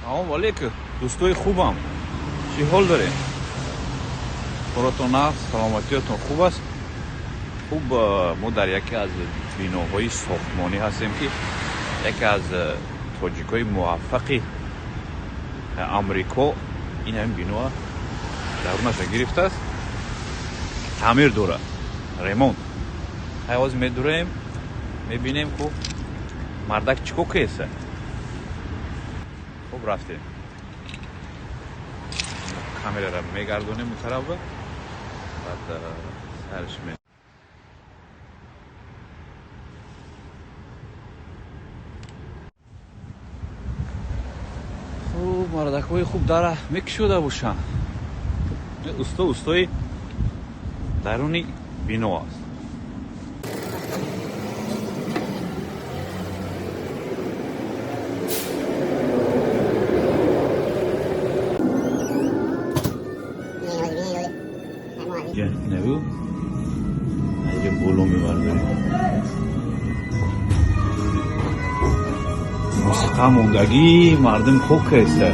Салом алейкум, дӯстои хубам. Чӣ ҳол доред? Коротон нағз, саломатиётон хуб аст? Хуб, мо дар яке аз биноҳои сохтмонӣ ҳастем ки яке аз тоҷикҳои муваффақи амрико ин ҳамин биноа дарунаша гирифтааст. Таъмир дорад, ремонт. ҳай ҳозир медураем, мебинем ку мардак чӣ ко кеса. Хуб рафтем. Камераро мегардонем у тарафа. Баъд сарш ме хуб мардакҳои хуб дара мекушода бошанд. устои даруни бино аст. Nevü ayrı bulumu var böyle. Musika mondagi mardım koku eser.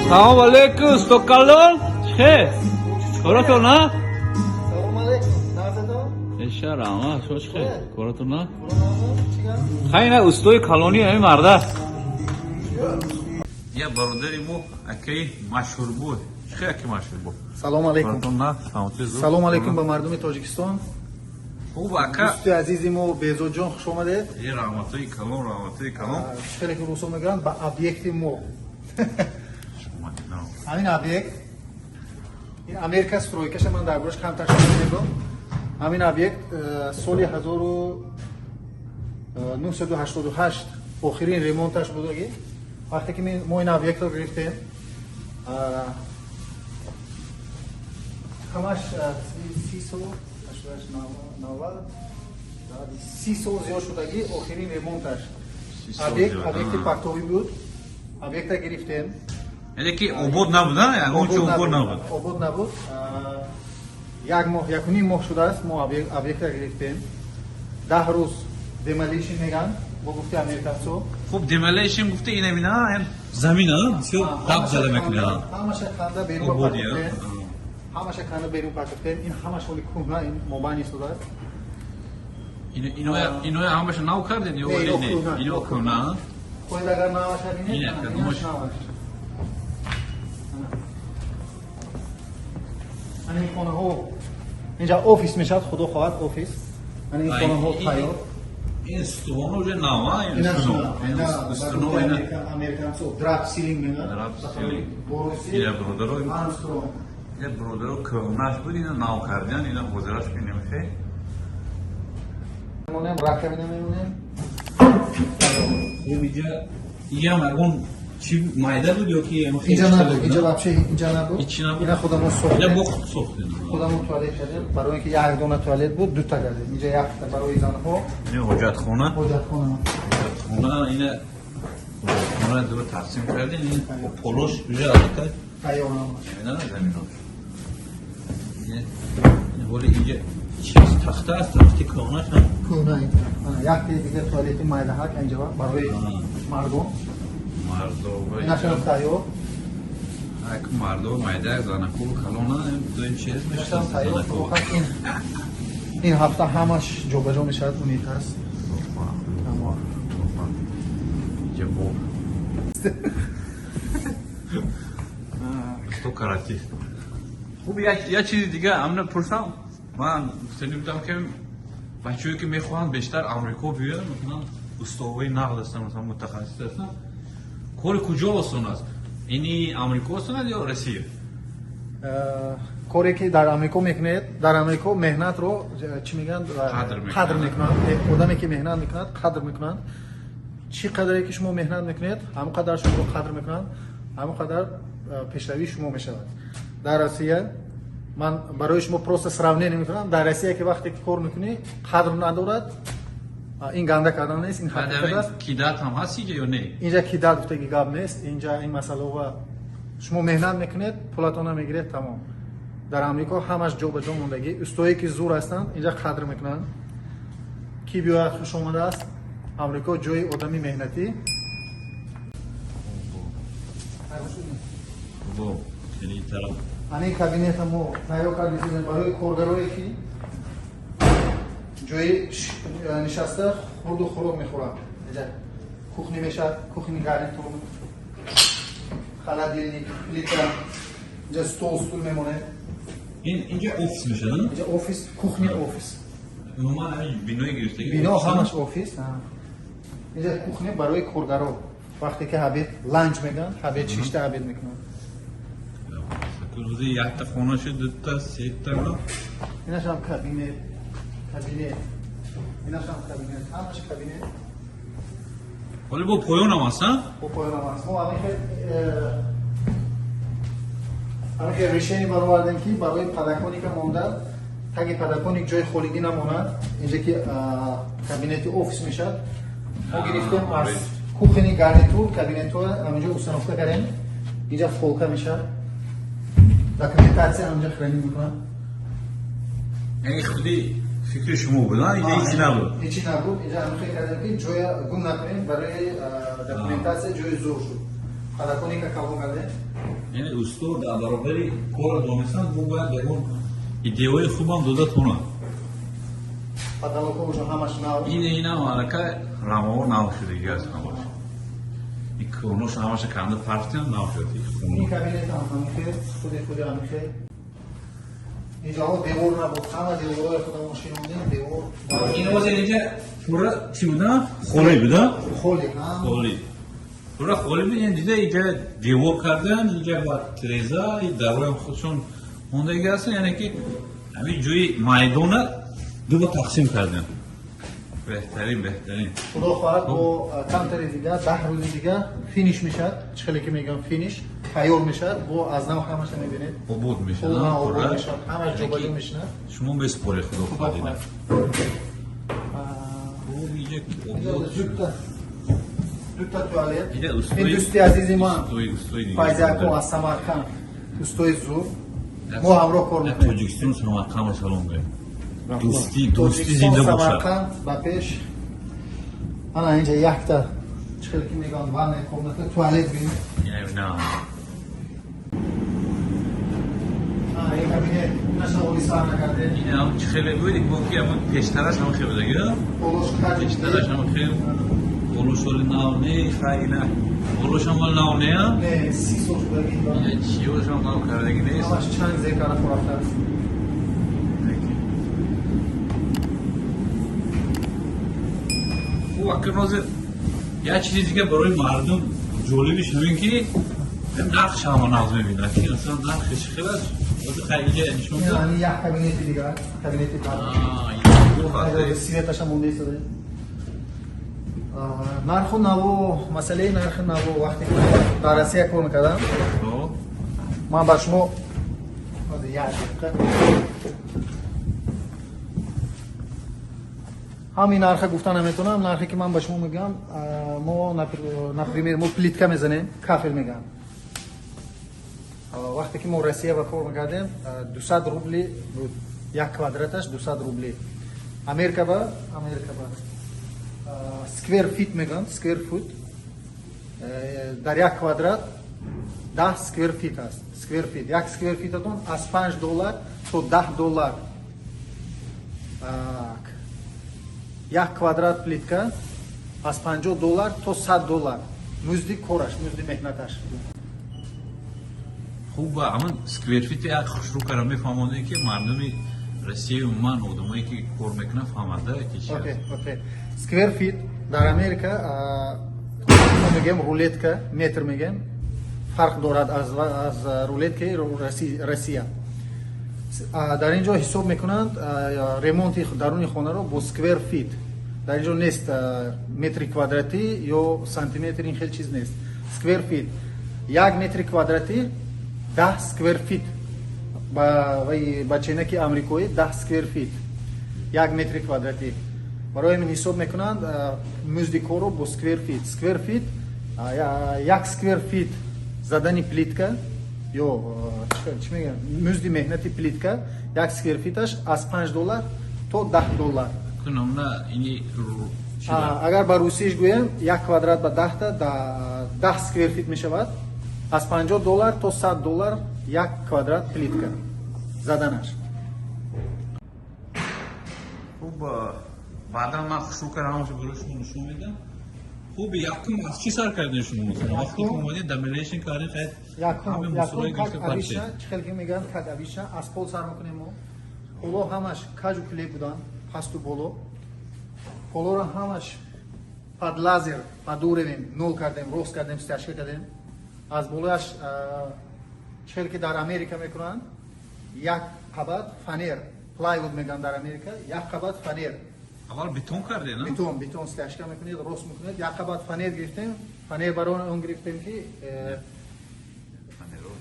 Selamun aleyküm, stokalon. Koratın ha? Шарама, шошхе, коратуна. Хайна устои колония ҳамин марда. Я бародари мо акаи машҳур бу. Чӣ аки машҳур бу? Салом алейкум. Коратуна, саломатиз. Салом алейкум ба мардуми Тоҷикистон. Хуб ака. Дӯсти азизи мо Беҳзодҷон хуш омадед. Е раҳматои калон, раҳматои калон. Хеле ки рӯсо мегӯянд ба объекти мо. Ҳамин объект ин Америка стройкаша ман дар борааш камтар шунидем. ҳамин объект соли 1988 охирин ремонташ будаги. вақте ки мо ин объектро гирифтем, ҳамаш 30 сол зиёд шудаги охирин ремонташ. объекти партовӣ буд. объекта гирифтем. Яъне ки обод набуда? обод набуд. як моҳ, якуним моҳ шудааст мо объектро гирифтем. 10 рӯз demolition меган бо гуфти американцо. Хуб, demolition гуфти ина бина замин бисёр қаб зада мекунад. ҳамаша ханда берун партофтем. ҳамаша ханда берун партофтем. ин ҳамаш оли кӯҳна, ин мобани истодааст. ино ҳамаша нав карден ё не? Ино кӯҳна. хоҳед агар наваша бинед, инаш наваш. ҳамин хонаҳо инҷа офис мешавад, худо хоҳад офис. ҳамин хонаҳо тайёр. ин стувон уже нава, ин стуно ина американцо драп силинг мегӯянд. драп силинг. ина бродаро кӯҳнаш буд, ина нав кардан, ина ҳозираш менамехе. мемонем раковина мемонем. ям агон чи майда буд ё ки инҷа набуд, инҷа вообще инҷа набуд. ина худамо сохтем. ина бохт сохтем. худамо туалет кардем. барои ин ки як дона туалет буд, дута кардем. инҷа якта барои занҳо. ина ҳоҷатхона. ҳоҷатхона. ина хона ду тақсим кардем. ин полош уже албатта тайёр намуд. ина замино. ин ҳоли инҷа чиз тахта аст, тахти кӯҳнаш ҳам. кӯҳна ин. якте дигар туалети майдаҳак инҷа барои мардум. инашам тайёр. як мардо майда занаку калона доим чиз мешавад. ин ҳафта ҳамаш ҷобаҷо мешавад, унитаз. ҷабо. Сто карати. Хуб, я чизи дига амна пурсам. Ман гуфтанидам ки бачаҳое ки мехоҳанд бештар амрико биёянд, масалан устовои нағд ҳастанд, масалан мутахассис ҳастанд. кори куҷо осон аст? ини амрико осон аст ё Россия? коре ки дар амрико мекунед, дар амрико меҳнатро чӣ мегӯянд, қадр мекунанд. одаме ки меҳнат мекунад қадр мекунанд. чӣ қадре ки шумо меҳнат мекунед, ҳамон қадар шуморо қадр мекунанд, ҳамон қадар пешравии шумо мешавад. дар Россия ман барои шумо просто сравнение мекунам. дар Россия ки вақте ки кор мекунӣ қадр надорад, این گنده کردن نیست، این حقیقت است. کیدات هم هست اینجا یا نه؟ اینجا کیدات گفته که گاب نیست. اینجا این مسئله و شما مهنت میکنید پولتون میگیرید تمام. در آمریکا همش جابجا موندگی. استوایی که زور هستند اینجا قدر میکنن. کی بیاید خوش اومده است. آمریکا جای آدمی مهنتی. یعنی طرف این کابینت ما تهیه کردیم برای کارگرایی که جای نشسته خورد و خوراک میخورن. اینجا کوخنی میشه، کوخنی گارنیتور، خالدیلنیک، پلیتا، اینجا استول میمونه. اینجا ofis میشه نه؟ اینجا ofis، کوخنی ofis. نورمال همین بینای گرفتگی. بینا همش ofis. اینجا کوخنی برای کارگرا. وقتی که حبیت لانچ میگن، حبیت شیشته حبیت میکنن. روزی یک تا خونه شد دو تا سه تا نه. ایناش هم کابینت. ایناش هم کابینت. همش کابینت. ولی با پایان هم هست نه؟ با پایان هم هست. ما همین که ریشه‌ای برآوردیم که برای پدکانی که مونده تاکه پدکانی جای خالی نمونه اینجا که کابینت office میشه ما گرفتیم از کوخنی گارنیتور کابینت ها همینجا استنافته کردیم اینجا فولکا میشه داکیومنتاسیون همینجا خرانی میکنن. یعنی خودی فکر شما بود نه؟ اینجا هیچی نبود؟ هیچی نبود. اینجا هم فکر کردیم که جای گم نکنیم برای داکیومنتاسیون جای زور شد پدکانی که قبول کرده. یعنی استاد در برابری کار دانستن او باید به اون ایدئوی خوبم داده تونه. پدکانشون همش نو. اینا مالکه رامور نو شده گیاز همش. این کارونش همش کنده پارتیان نو شده. این کابینت هم همیشه خود همیشه. اینجا ها دیوار نبود. همه دیوارهای خودمون شیروندیم دیوار. این واسه اینجا پورا چی بوده؟ خالی بوده؟ خالی. پورا خالی بود. این دیده اینجا دیوار کردن اینجا با تریزا این دروای خودشون موندگی هستن یعنی که همین جوی میدان دو تقسیم کردن. بهترین. خدا خواهد با کمتر دیگه 10 روز دیگه فینیش میشه. چخیلی که میگم فینیش تیار میشه. با از نو همش میبینید. عبود میشه. عبود میشه. همش جابجا میشه. شما بسپاری خدا خواهدید. دوتا توالت. این دوستی عزیزی ما فایزاکو از سمرقند دوستای زور ما همراه کار میکنیم. توجیکستان سمرقند سلام بریم. دوستی زنده باشه. سمرقند با پیش انا اینجا یک تا چخیلی که میگن وانه کمنت توالت بین. نه. این کابینت نشان اولی سر نکرده. این هم چخیلی بودی که همون پیشترش هم خیلی بودگی نه؟ پیشترش هم خیلی اولوش ولی ناونه خیلی اولوش هم ولی ناونه نه 30 سال شدگی یه چیوش هم ناو کردگی نیست همش چند زیکار خورفته است. او اکر نوزه یه چیزی دیگه برای مردم جالبیش همین که نقش هم ناز میبینه که اصلا نقشش خیلی است خیلی نشون میده. یعنی یک کابینت دیگه کابینت دیگه سیویتش هم مونده شده. نرخ نوو مسئله نرخ نوو وقتی که بررسی کار میکردم من بر شما همین نرخ گفتن نمیتونم. نرخی که من به شما میگم ما نپریمیر ما پلیتکا میزنیم کافر میگم. وقتی که ما روسیه با کار میکردیم 200 روبلی بود یک کوادراتش 200 روبلی. امریکا با سکویر فیت میگن سکویر فوت در یک کوادرات 10 سکویر فیت است. سکویر فیت یک سکویر فیتتون از $5 تا $10 یک کوادرات پلیتکا از $50 تا $100 مزدی کارش مزدی مهنتش. خوب اما سکویر فیت یک خوشرو کردم میفهمونده که مردمی روسیه و من آدمایی که کار میکنه فهمنده که چی اوکی سکویر فیت در امریکا میگیم رولتکا متر میگیم فرق دارد از رولتکای روسیه. در اینجا حساب میکنند ریمونت درون خانه رو با سکویر فیت. در اینجا نیست متر کوادراتی یا سانتی متر این خیلی چیز نیست. سکویر فیت یک متر کوادراتی 10 سکویر فیت با چینکی آمریکایی 10 سکویر فیت یک متر کوادراتی. برای من حساب میکنند مزدی کارو با سکویر فیت. سکویر فیت یک سکویر فیت زدن پلیتکا ё чӣ мегӯям музди меҳнати плитка як сквер фиташ аз $5 то $10. Kunumda ini агар ба русияш гӯям як квадрат ба 10 та 10 сквер фит мешавад аз $50 то $100 як квадрат плитка заданаш. خوب بعدا من شروع کردم همونجا براشون نشون میدم. خوب یکم از چی سر کردین شما مثلا وقتی که اومدین دمیلیشن کردین خیلی همه مسئولای گرفته авиша чихелки мегӯянд кад авиша аз пол сар мекунем мо поло ҳамаш кажу клей будан пасту боло полоро ҳамаш под лазер под уровень нол кардем рост кардем стяжка кардем аз болояш чихелки дар Америка мекунанд як қабат фанер плайвуд мегӯянд дар Америка як қабат фанер اول بیتون کردین نه؟ بیتون استشکا میکنید روست میکنید یک قبط فنر گرفتیم فنر برای اون گرفتیم که فنر رو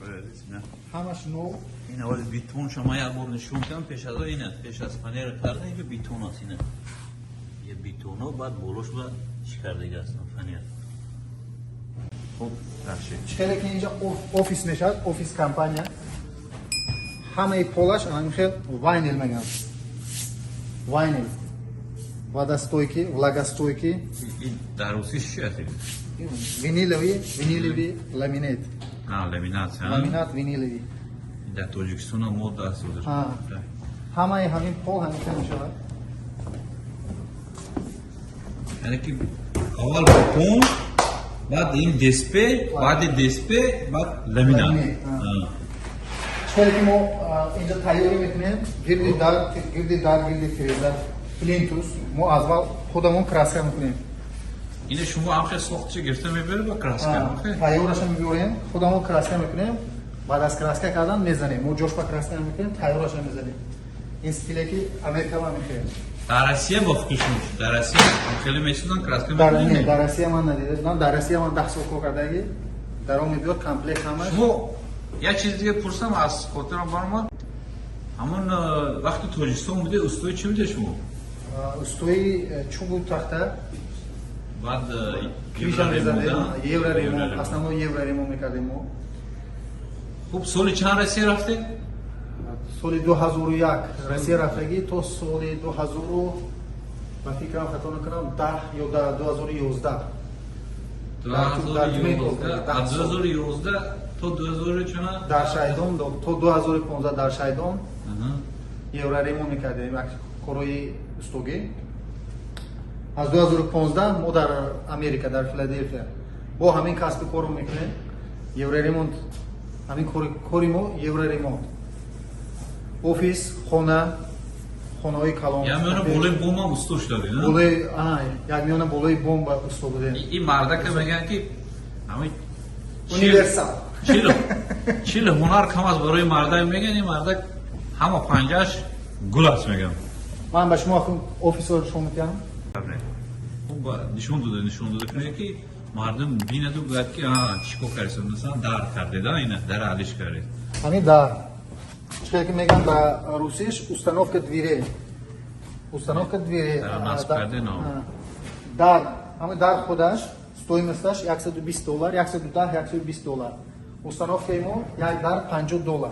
برای نه همش نو این اول بیتون شما یک بار نشون کردم پیش از اینه پیش از فنر کردن اینجا بیتون هست اینه یه بیتون ها بعد بولوش و چی کرده گستم فنر خوب رخشه چخیلی که اینجا اوفیس میشد اوفیس کمپانیا همه پولاش همخیل واینل میگن واینل водостойки, влагостойки. И در روسیه چی هستی؟ виниловый ламинат. Ламинат. Ламинат виниловый. در تاجیکستان هم مود هست. همه همین پول همین میشود. یعنی که اول بتون بعد این دسپه بعد دسپه بعد لامینات. چرا که ما اینجا تیاری میکنیم گردی دار فریزر پلینتوس ما از اول خودمون کراسکا میکنیم. اینه شما آخر ساختش گرفته میبره با کراسکا. تیارش میبریم خودمون کراسکا میکنیم بعد از کراسکا کردن میزنیم ما جوش با کراسکا میکنیم تیارش میزنیم. این استیلی که امریکا ما میخواد. در آسیا با فکرش میشه. در آسیا خیلی میشدن کراسکا میکنیم. در آسیا من ندیدم. در آسیا من 10 سال کار کردم. در اون میاد کامپلکس همش. یه چیز دیگه پرسم از خاطرم برام همون وقتی تاجیکستان بوده استوی چی بوده شما؟ استوی چوب تخته بعد کیشا میزدیم یورو ریمو اصلا ما یورو ریمو میکردیم ما. خب سال چند روسیه رفته؟ سال 2001 روسیه رفتگی تا سال 2000 من فکرم خطا نکنم 10 یا 2011 از 2011 تو 2000 چند؟ در شایدون تو 2015 در شایدون یورو ریمو میکردیم یک کروی استوگی. از 2015 ما در امریکا در فیلادلفیا با همین کسب کارو میکنیم یورو ریمونت همین کاری ما یورو ریمونت офис хонаҳои калон як меёна болои бом ҳам устуш дорӣ на болои як меёна болои бом ба усту будем ин марда ки мегӯянд ки ҳамин универсал чил ҳунар кам аст барои марда мегӯянд ин марда ҳама панҷааш гул аст мегӯям ман ба шумо офисро нишон медиҳам нишон дода кунед ки мардум бинаду гӯяд ки чӣ кор кардед масалан дар кардеда ина дар алиш кардед ҳамин дар чиқе ки мегӯям ба русияш установка дверей дар ҳамин дар худаш стоимосташ $120 $110 установкаи мо як дар $50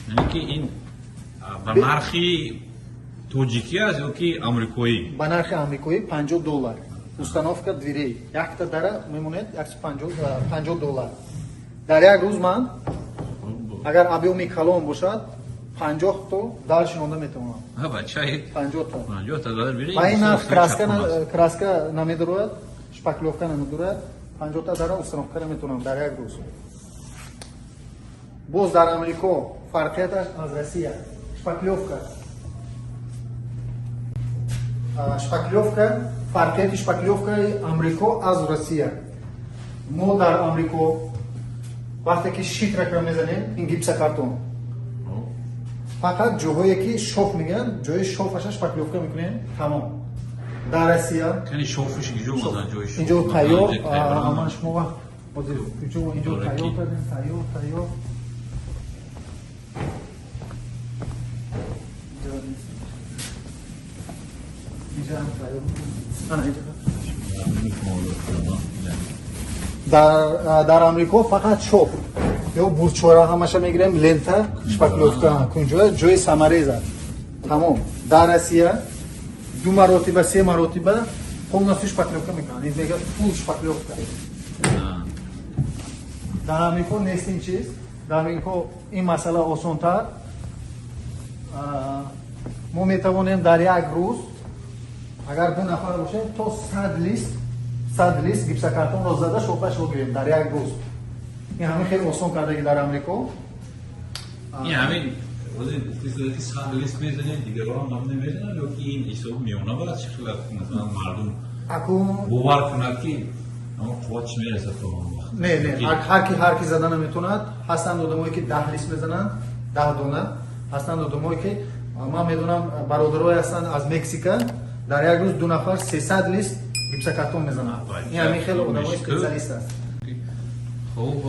яъне ки ин ба нархи тоҷикӣ аст ё ки амрикоӣ ба нархи амрикоӣ $50 установка дверей якта дара мемонад $150 дар як рӯз ман агар объёми калон бошад 50 то дар шинонда метавонам. 50 та дар бери. Ба ин нарх краска намедорояд, шпаклёвка намедорояд, 50 та дар установка метавонам дар як рӯз. Боз дар Амрико фарқияташ аз Россия. Шпаклёвка фарқияти шпаклёвкаи Амрико аз Россия. Мо дар Амрико вақте ки шитракро мезанем ин гипсокартон фақат ҷоҳое ки шоф мегӯянд ҷои шофаша шпаклёвка мекунем тамом. дар Россия инҷо тайёр аман шумо инҷо тайёр кардем тайёр дар Амрико фақат шоф ё бурчора ҳамаша мегирем лента шпаклёвка кунҷоя ҷои самареза тамом дар Россия 2 маротиба 3 маротиба полностью шпаклёвка мекунанд ин мегӯяд фул шпаклёвка дар Амрико нест ин чиз дар Амрико ин масъала осонтар мо метавонем дар як рӯз агар 2 нафар бошем то 100 лист гипсокартонро зада шоқашро гирем дар як рӯз ин ҳамин хеле осон кардагӣ дар Амрико ин ҳамин ти 100 лист мезанед дигарро ҳам намезанад ё ки ин ҳисоб меёна баъд чӣ хеле масалан мардум бовар кунад ки қувват чӣ мерасад то он вақт не ҳар ки зада наметавонад ҳастанд одамое ки 10 лист мезананд 10 дона ҳастанд одамое ки ман медонам бародарое ҳастанд аз Мексика дар як рӯз 2 нафар 300 лист гипсокартон мезананд ин ҳамин хеле одамои специалист аст хуб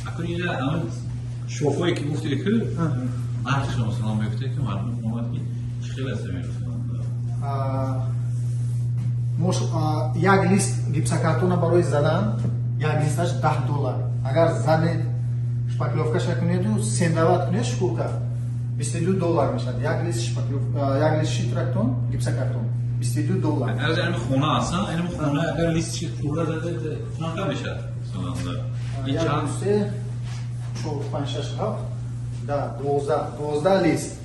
акун ина ҳамин шофое ки гуфтед ки нархшо масалан мегуфтед ки мардум омад ки чӣ хел аста мефаҳманд як лист гипсокартона барои задан як листаш $10 агар занед шпаклёвкаша кунеду сендават кунед шкурка $22 мешавад як лист шитрактон гипсокартон $22 агар ин хона астан ин хона агар листши пура дада чанqa мешавад масалан 1 2 3 4 5 6 7 12 лист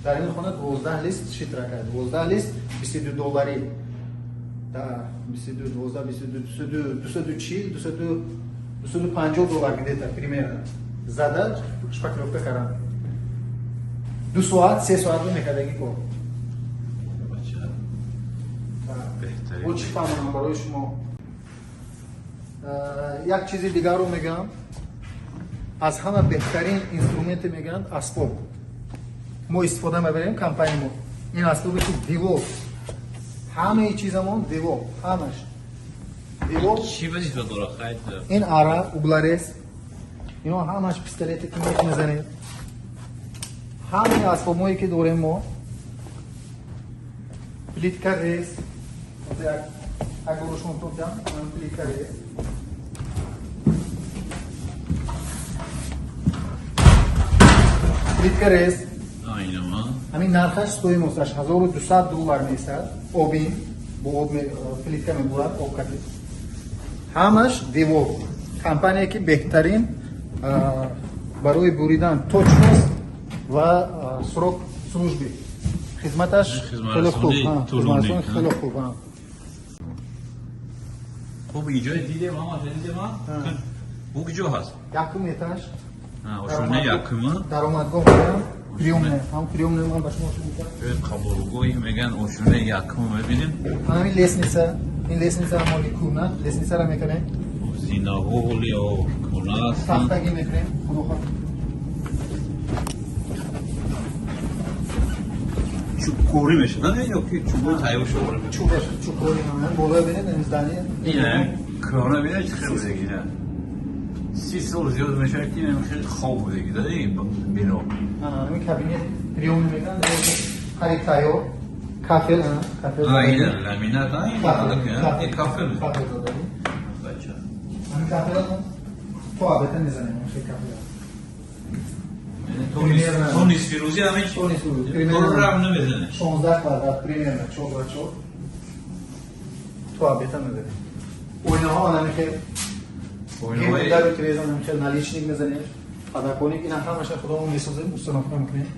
дар ин хона 12 лист шитрака 12 лист $22 да 22 12 22 240 $250 где-то примерно зада шпаклёвка кардан 2 соат 3 соат мекардагӣ кор бо чӣ фаҳмонам барои шумо як чизи дигарро мегӯям аз ҳама беҳтарин инструменте мегӯянд асбоб мо истифода мебарем компаниямо ин асбобе ки диво ҳамаи чизамон диво ҳамаш диво чӣ вазифа дорад хайд ин ара угларез ино ҳамаш пистолете ки мезанед ҳамаи асбобҳое ки дорем мо плитка рез як борошон тотам плитка рез плитка рез ҳамин нархаш стои мосташ $1200 меистад обин бо об плитка мебурад обкати ҳамаш девор компания ки беҳтарин барои буридан точност ва срок служби хизматаш хеле хуб хеле хуб хуб иҷои дидем ама дидем бу киҷо ҳаст якум этаж ошонаи якума даромадгоҳ мегӯям приёмная ҳам приёмная ман ба шумо қабулгоҳи мегӯян ошонаи якум мебинем ҳамин лестница ин лестница ҳамони кӯна лестницаро мекунем зинаҳоли кӯна аст тахтагӣ мекунем чӯбкорӣ мешавад ё ки чӯбои тайёр шуда чӯбкорӣ болоя бинед здания кӯна бинед чӣ хел будагида 30 сол зиёд мешавад ки хеле хоб будагида бино ҳамин кабинет приёмӣ мекунанд қариб тайёр кафел ина ламинат ин кафел ҳамин кафел то абета мезанем то нисфирӯзи ҳамин рам намезанем 16 квадрат примерно 4 то абета мезанем ойнаҳо анамихел хел наличник мезанем падаконик ина ҳамаша худомон месозем установка мекунем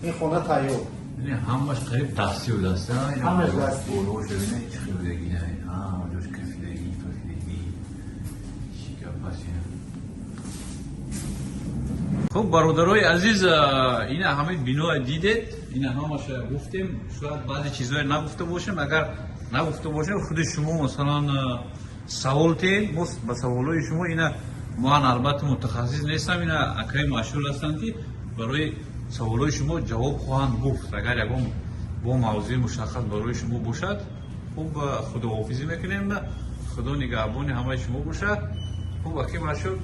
ин хона тайёр ҳамаш қариб дасти будаста ҳамаш дасти болоша бинед чӣ хел будагида ҷош кафилагӣ тофилагӣ шикапаси хуб бародарои азиз ина ҳамаи биноа дидед ина ҳамаша гуфтем шояд баъзе чизҳое нагуфта бошем агар нагуфта бошем худи шумо масалан савол тед ба саволҳои шумо ина ман албатта мутахассис нестам ина акаи машҳур ҳастанд ки барои саволҳои шумо ҷавоб хоҳанд гуфт агар ягон бо мавзӯи мушаххас барои шумо бошад хуб худоҳофизӣ мекунем худо нигаҳбони ҳамаи шумо бошад хуб акӣ машҳур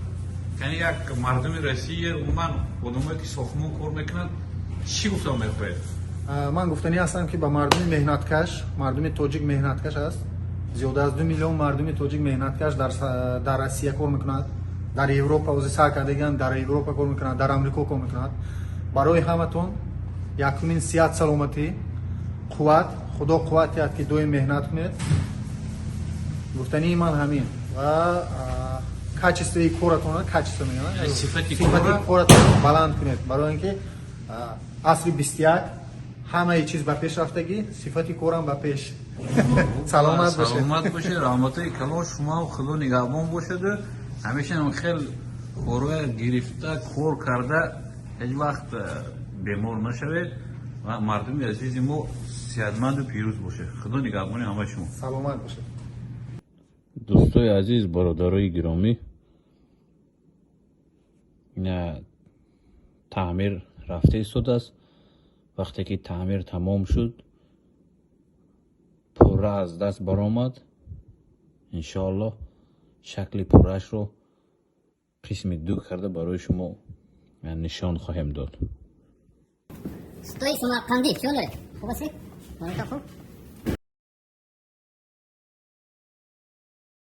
яъне як мардуми россия умуман одамое ки сохтмон кор мекунанд чӣ гуфта мехоҳед ман гуфтанӣ ҳастам ки ба мардуми меҳнаткаш мардуми тоҷик меҳнаткаш аст зиёда аз 2 миллион мардуми тоҷик меҳнаткаш дар Россия кор мекунад дар Европа o'zi сар кардаган, дар Европа кор мекунад, дар Амрико кор мекунад. Барои ҳаматон якумин сиҳат, саломатӣ, қувват, худо қувват диҳад ки доим меҳнат кунед. Гуфтании ман ҳамин ва качествои коратон, качество мегӯям, сифати коратон баланд кунед, барои ин ки асри 21 ҳамаи чиз ба пешрафтагӣ, сифати корам ба пеш. Саломат бошед. Саломат бошед, раҳматои калон шумо, худо нигаҳбон бошаду ҳамеша хел кора гирифта, кор карда ҳеҷ вақт бемор нашавед ва мардуми азизи мо сеҳатманду пирӯз бошед. Худо нигаҳбони ҳамаи шумо. Саломат бошед. дӯстои азиз, бародарои гиромӣ, таъмир рафта истодааст. вақте ки таъмир тамом шуд, пурра аз даст баромад, иншоаллоҳ шакли пурраашро қисми 2 карда барои шумо нишон хоҳем дод. Стои самарқандӣ чӣ ҳол доред? Хуб ҳастед? Барока хуб?